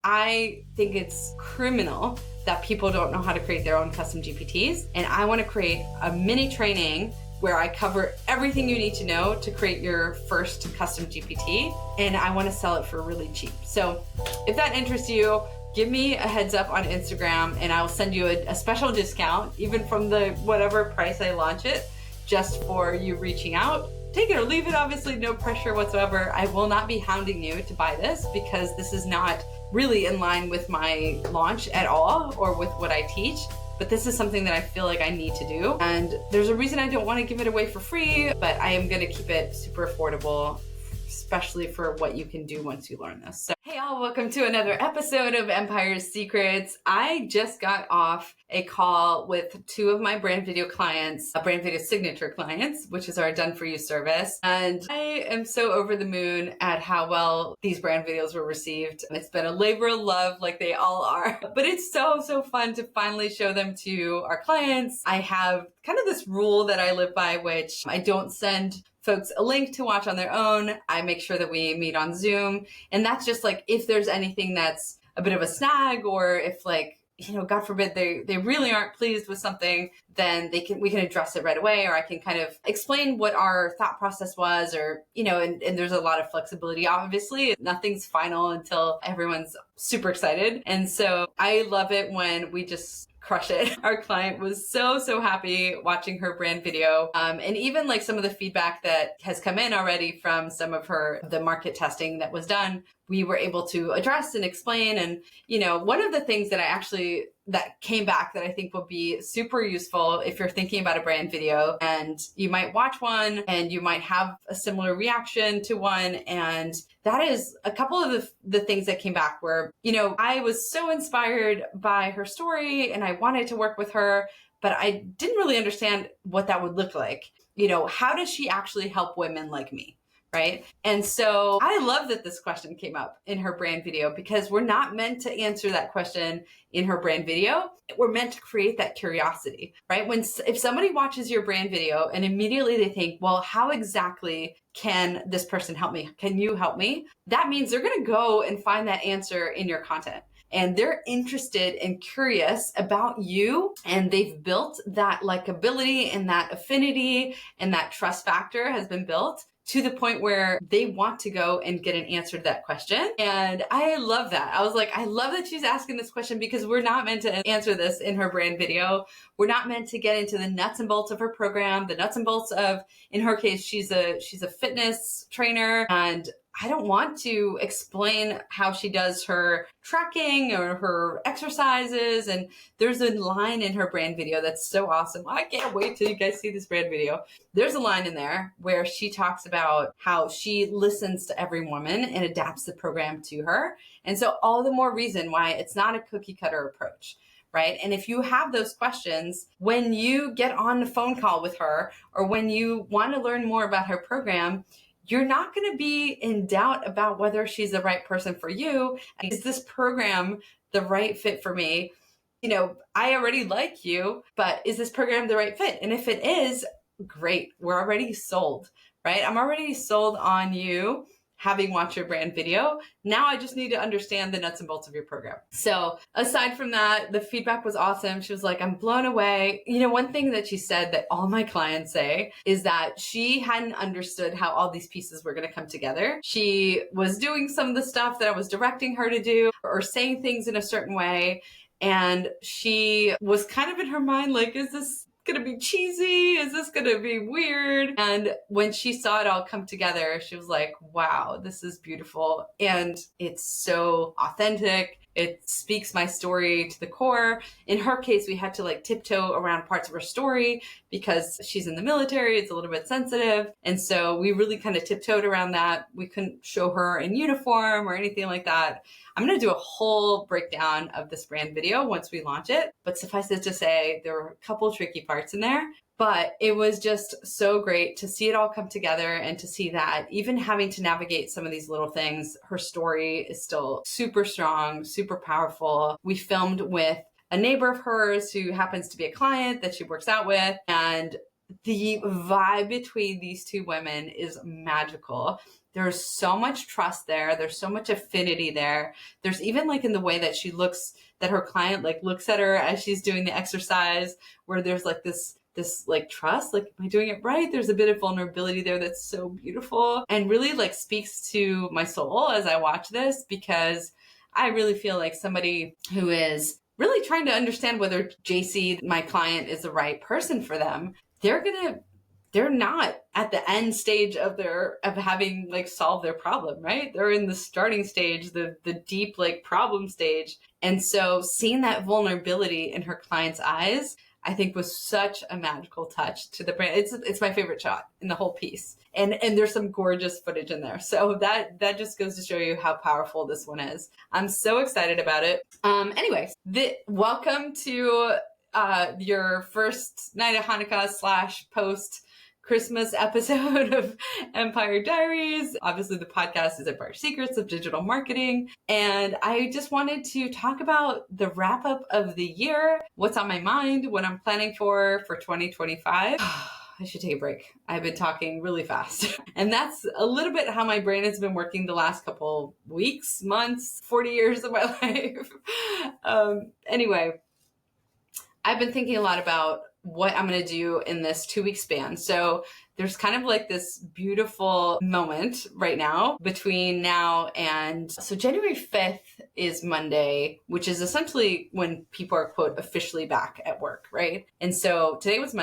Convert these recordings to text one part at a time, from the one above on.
I think it's criminal that people don't know how to create their own custom GPTs. And I want to create a mini training where I cover everything you need to know to create your first custom GPT. And I want to sell it for really cheap. So if that interests you, give me a heads up on Instagram and I'll send you a special discount, even from the whatever price I launch it, just for you reaching out. Take it or leave it, obviously, no pressure whatsoever. I will not be hounding you to buy this because this is not really in line with my launch at all or with what I teach. But this is something that I feel like I need to do. And there's a reason I don't want to give it away for free, but I am going to keep it super affordable, especially for what you can do once you learn this. So, hey all, welcome to another episode of Empire's Secrets. I just got off a call with two of my brand video clients, brand video signature clients, which is our done for you service. And I am so over the moon at how well these brand videos were received. And it's been a labor of love like they all are, but it's so fun to finally show them to our clients. I have kind of this rule that I live by, which I don't send folks a link to watch on their own. I make sure that we meet on Zoom. And that's just like, if there's anything that's a bit of a snag, or if God forbid they really aren't pleased with something, then we can address it right away, or I can kind of explain what our thought process was, or, and there's a lot of flexibility. Obviously, nothing's final until everyone's super excited. And so I love it when we just crush it. Our client was so happy watching her brand video. And even like some of the feedback that has come in already from some of the market testing that was done, we were able to address and explain. And, one of the things that came back that I think will be super useful if you're thinking about a brand video and you might watch one and you might have a similar reaction to one. And that is a couple of the things that came back where, I was so inspired by her story and I wanted to work with her, but I didn't really understand what that would look like. How does she actually help women like me? Right? And so I love that this question came up in her brand video, because we're not meant to answer that question in her brand video. We're meant to create that curiosity, right? If somebody watches your brand video and immediately they think, well, how exactly can this person help me? Can you help me? That means they're going to go and find that answer in your content. And they're interested and curious about you, and they've built that likability and that affinity, and that trust factor has been built to the point where they want to go and get an answer to that question. And I love that. I was like, I love that she's asking this question, because we're not meant to answer this in her brand video. We're not meant to get into the nuts and bolts of her program, the nuts and bolts of, in her case, she's a fitness trainer, and I don't want to explain how she does her tracking or her exercises. And there's a line in her brand video that's so awesome. I can't wait till you guys see this brand video. There's a line in there where she talks about how she listens to every woman and adapts the program to her. And so all the more reason why it's not a cookie cutter approach. Right? And if you have those questions, when you get on the phone call with her, or when you want to learn more about her program, you're not going to be in doubt about whether she's the right person for you. Is this program the right fit for me? I already like you, but is this program the right fit? And if it is, great. We're already sold, right? I'm already sold on you having watched your brand video. Now I just need to understand the nuts and bolts of your program. So aside from that, the feedback was awesome. She was like, I'm blown away. One thing that she said that all my clients say is that she hadn't understood how all these pieces were going to come together. She was doing some of the stuff that I was directing her to do, or saying things in a certain way. And she was kind of in her mind like, is this going to be cheesy? Is this going to be weird? And when she saw it all come together, she was like, wow, this is beautiful. And it's so authentic. It speaks my story to the core. In her case, we had to tiptoe around parts of her story because she's in the military. It's a little bit sensitive. And so we really kind of tiptoed around that. We couldn't show her in uniform or anything like that. I'm going to do a whole breakdown of this brand video once we launch it. But suffice it to say, there were a couple tricky parts in there. But it was just so great to see it all come together, and to see that even having to navigate some of these little things, her story is still super strong, super powerful. We filmed with a neighbor of hers who happens to be a client that she works out with, and the vibe between these two women is magical. There's so much trust there. There's so much affinity there. There's even like in the way that she looks, that her client like looks at her as she's doing the exercise, where there's like this like trust, like, am I doing it right? There's a bit of vulnerability there that's so beautiful and really like speaks to my soul as I watch this, because I really feel like somebody who is really trying to understand whether JC, my client, is the right person for them, they're not at the end stage of having like solved their problem, right? They're in the starting stage, the deep like problem stage. And so seeing that vulnerability in her client's eyes, I think was such a magical touch to the brand. It's my favorite shot in the whole piece. And there's some gorgeous footage in there. So that just goes to show you how powerful this one is. I'm so excited about it. Anyway, welcome to your first night of Hanukkah / post Christmas episode of Empire Diaries. Obviously, the podcast is Empire Secrets of Digital Marketing. And I just wanted to talk about the wrap up of the year, what's on my mind, what I'm planning for 2025. I should take a break. I've been talking really fast. And that's a little bit how my brain has been working the last couple weeks, months, 40 years of my life. Anyway, I've been thinking a lot about what I'm going to do in this 2-week span. So there's kind of like this beautiful moment right now between now and, so January 5th is Monday, which is essentially when people are, quote, officially back at work, right? And so today is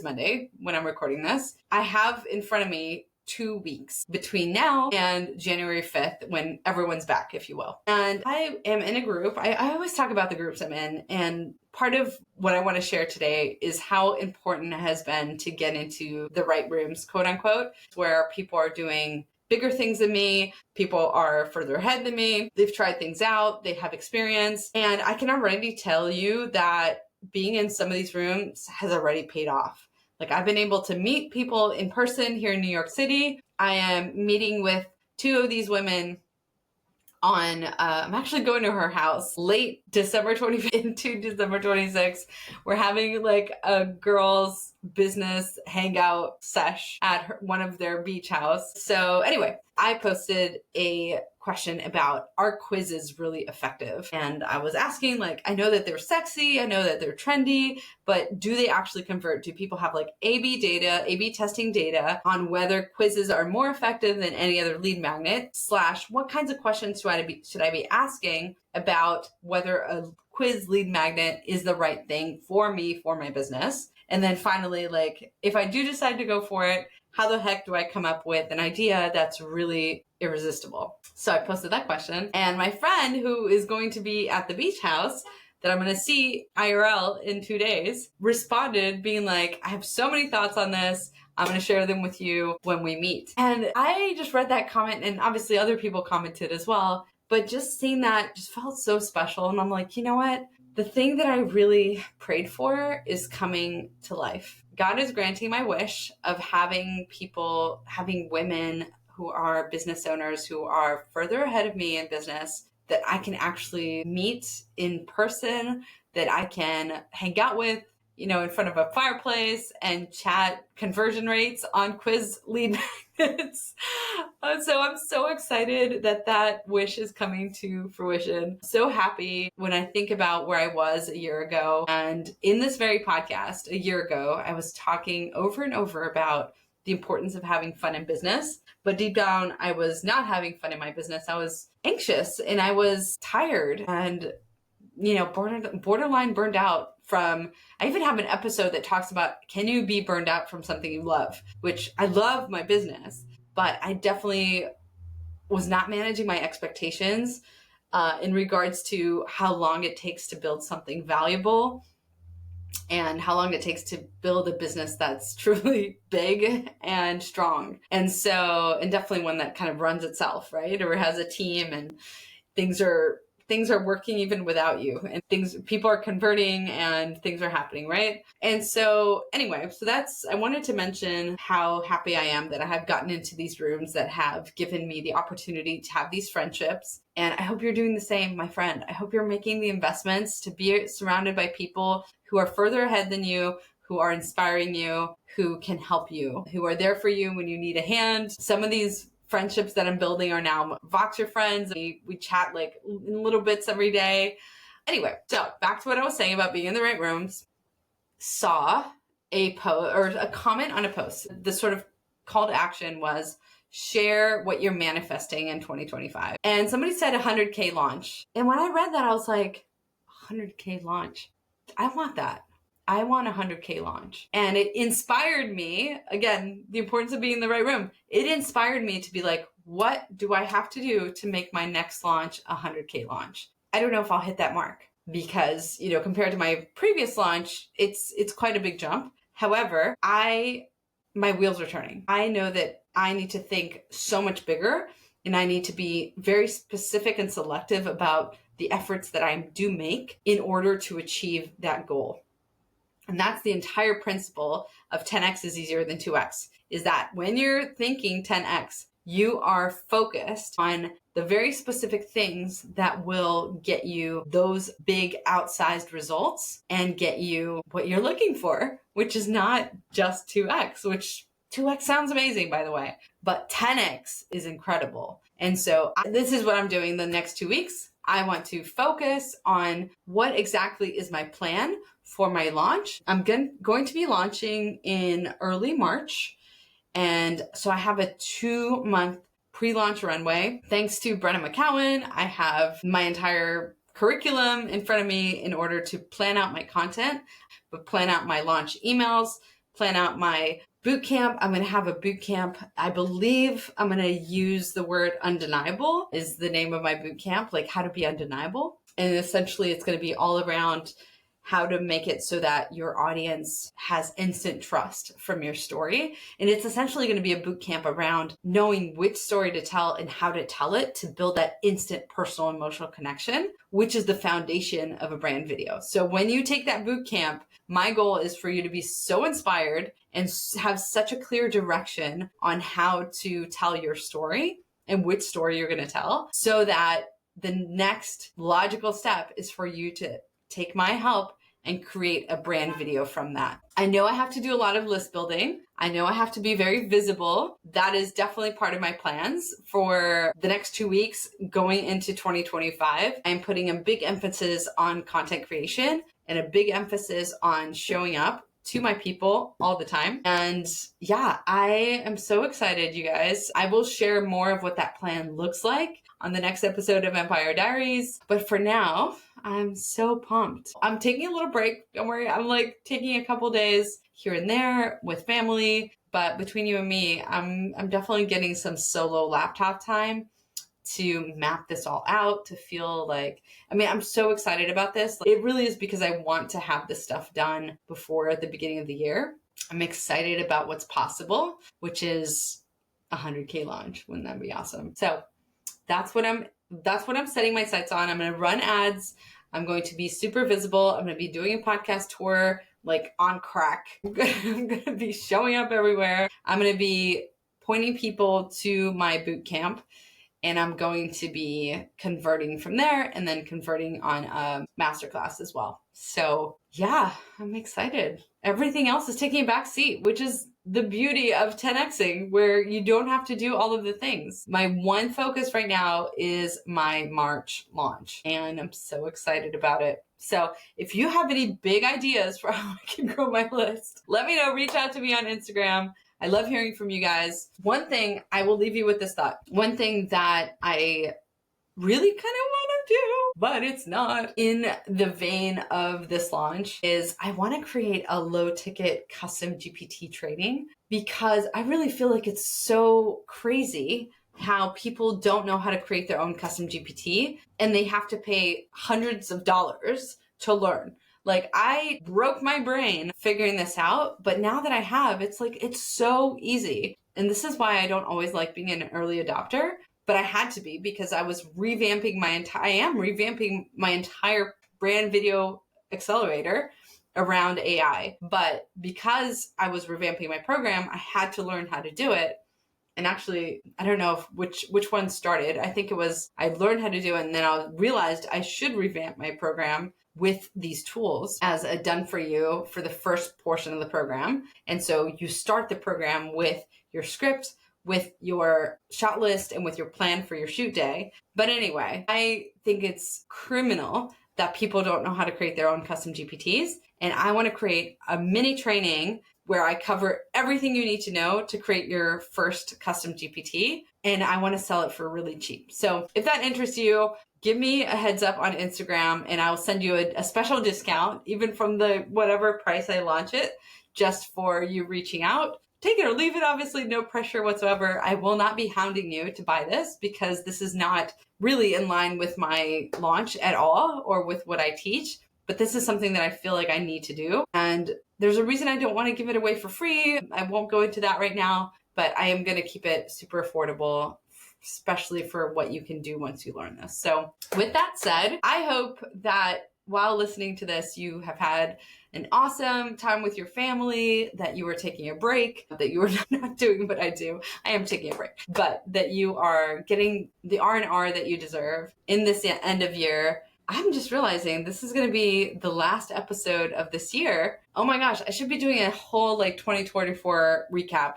Monday when I'm recording this. I have in front of me 2 weeks between now and January 5th when everyone's back, if you will. And I am in a group. I always talk about the groups I'm in. And part of what I want to share today is how important it has been to get into the right rooms, quote unquote, where people are doing bigger things than me. People are further ahead than me. They've tried things out. They have experience. And I can already tell you that being in some of these rooms has already paid off. Like, I've been able to meet people in person here in New York City. I am meeting with 2 of these women on, I'm actually going to her house late December 25th into December 26th. We're having like a girls' business hangout sesh at one of their beach house. So anyway, I posted a question about, are quizzes really effective? And I was asking, like, I know that they're sexy, I know that they're trendy, but do they actually convert? Do people have like A/B data, A/B testing data on whether quizzes are more effective than any other lead magnet? / what kinds of questions should I be asking about whether a quiz lead magnet is the right thing for me, for my business? And then finally, like, if I do decide to go for it, how the heck do I come up with an idea that's really irresistible? So I posted that question, and my friend who is going to be at the beach house that I'm going to see IRL in 2 days responded being like, I have so many thoughts on this. I'm going to share them with you when we meet. And I just read that comment, and obviously other people commented as well, but just seeing that just felt so special. And I'm like, you know what? The thing that I really prayed for is coming to life. God is granting my wish of having women who are business owners who are further ahead of me in business that I can actually meet in person, that I can hang out with, in front of a fireplace and chat conversion rates on quiz lead magnets. So I'm so excited that wish is coming to fruition. So happy when I think about where I was a year ago. And in this very podcast a year ago, I was talking over and over about the importance of having fun in business. But deep down, I was not having fun in my business. I was anxious and I was tired and, borderline burned out from, I even have an episode that talks about, can you be burned out from something you love? Which I love my business, but I definitely was not managing my expectations in regards to how long it takes to build something valuable and how long it takes to build a business that's truly big and strong. And definitely one that kind of runs itself, right? Or has a team and things are working even without you, and people are converting and things are happening, right? And so anyway, I wanted to mention how happy I am that I have gotten into these rooms that have given me the opportunity to have these friendships. And I hope you're doing the same, my friend. I hope you're making the investments to be surrounded by people who are further ahead than you, who are inspiring you, who can help you, who are there for you when you need a hand. Some of these friendships that I'm building are now Voxer friends. We chat like in little bits every day. Anyway, so back to what I was saying about being in the right rooms. Saw a post or a comment on a post. The sort of call to action was share what you're manifesting in 2025. And somebody said 100K launch. And when I read that, I was like, 100K launch. I want that. I want a 100K launch. And it inspired me, again, the importance of being in the right room. It inspired me to be like, what do I have to do to make my next launch a 100K launch? I don't know if I'll hit that mark because, compared to my previous launch, it's quite a big jump. However, my wheels are turning. I know that I need to think so much bigger, and I need to be very specific and selective about the efforts that I do make in order to achieve that goal. And that's the entire principle of 10x is easier than 2x, is that when you're thinking 10x, you are focused on the very specific things that will get you those big outsized results and get you what you're looking for, which is not just 2x, which 2x sounds amazing, by the way, but 10x is incredible. And so this is what I'm doing the next 2 weeks. I want to focus on what exactly is my plan for my launch. I'm going to be launching in early March. And so I have a 2-month pre-launch runway. Thanks to Brenna McCowan, I have my entire curriculum in front of me in order to plan out my content, but plan out my launch emails, plan out my boot camp. I'm going to have a boot camp. I believe I'm going to use the word undeniable is the name of my boot camp, like how to be undeniable. And essentially it's going to be all around how to make it so that your audience has instant trust from your story. And it's essentially going to be a boot camp around knowing which story to tell and how to tell it to build that instant personal emotional connection, which is the foundation of a brand video. So when you take that boot camp, my goal is for you to be so inspired and have such a clear direction on how to tell your story and which story you're going to tell, so that the next logical step is for you to take my help and create a brand video from that. I know I have to do a lot of list building. I know I have to be very visible. That is definitely part of my plans for the next 2 weeks going into 2025. I'm putting a big emphasis on content creation and a big emphasis on showing up to my people all the time. And yeah, I am so excited, you guys. I will share more of what that plan looks like on the next episode of Empire Diaries. But for now, I'm so pumped. I'm taking a little break. Don't worry. I'm like taking a couple days here and there with family. But between you and me, I'm definitely getting some solo laptop time to map this all out, to feel like, I'm so excited about this. It really is because I want to have this stuff done before the beginning of the year. I'm excited about what's possible, which is a 100K launch. Wouldn't that be awesome? So that's what I'm setting my sights on. I'm going to run ads. I'm going to be super visible. I'm going to be doing a podcast tour, like on crack. I'm going to be showing up everywhere. I'm going to be pointing people to my boot camp. And I'm going to be converting from there and then converting on a masterclass as well. So yeah, I'm excited. Everything else is taking a back seat, which is the beauty of 10Xing, where you don't have to do all of the things. My one focus right now is my March launch, and I'm so excited about it. So if you have any big ideas for how I can grow my list, let me know. Reach out to me on Instagram. I love hearing from you guys. One thing, I will leave you with this thought. One thing that I really kind of want to do, but it's not in the vein of this launch, is I want to create a low ticket custom GPT training, because I really feel like it's so crazy how people don't know how to create their own custom GPT and they have to pay hundreds of dollars to learn. Like, I broke my brain figuring this out, but now that I have, it's like, it's so easy. And this is why I don't always like being an early adopter, but I had to be, because I was revamping my entire brand video accelerator around AI. But because I was revamping my program, I had to learn how to do it. And actually, I don't know which one started. I think it was, I learned how to do it, and then I realized I should revamp my program with these tools as a done for you for the first portion of the program. And so you start the program with your script, with your shot list and with your plan for your shoot day. But anyway, I think it's criminal that people don't know how to create their own custom GPTs. And I want to create a mini training where I cover everything you need to know to create your first custom GPT. And I want to sell it for really cheap. So if that interests you, give me a heads up on Instagram and I'll send you a special discount, even from the whatever price I launch it, just for you reaching out. Take it or leave it, obviously, no pressure whatsoever. I will not be hounding you to buy this because this is not really in line with my launch at all or with what I teach. But this is something that I feel like I need to do. And there's a reason I don't want to give it away for free. I won't go into that right now, but I am going to keep it super affordable, especially for what you can do once you learn this. So with that said, I hope that while listening to this, you have had an awesome time with your family, that you are taking a break, that you are not doing what I do. I am taking a break, but that you are getting the R&R that you deserve in this end of year. I'm just realizing this is going to be the last episode of this year. Oh my gosh, I should be doing a whole 2024 recap.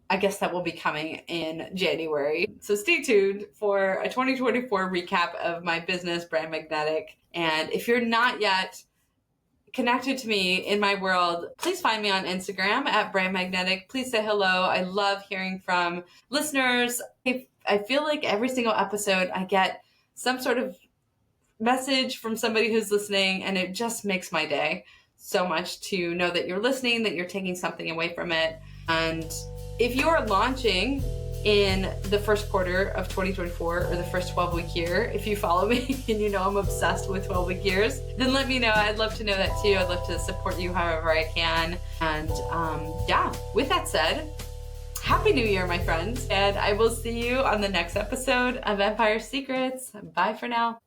I guess that will be coming in January. So stay tuned for a 2024 recap of my business, Brand Magnetic. And if you're not yet connected to me in my world, please find me on Instagram at Brand Magnetic. Please say hello. I love hearing from listeners. I feel like every single episode I get some sort of message from somebody who's listening, and it just makes my day so much to know that you're listening, that you're taking something away from it. And if you are launching in the first quarter of 2024 or the first 12-week year, if you follow me and you know I'm obsessed with 12-week years, then let me know. I'd love to know that too. I'd love to support you however I can. And with that said, Happy New Year, my friends. And I will see you on the next episode of Empire Secrets. Bye for now.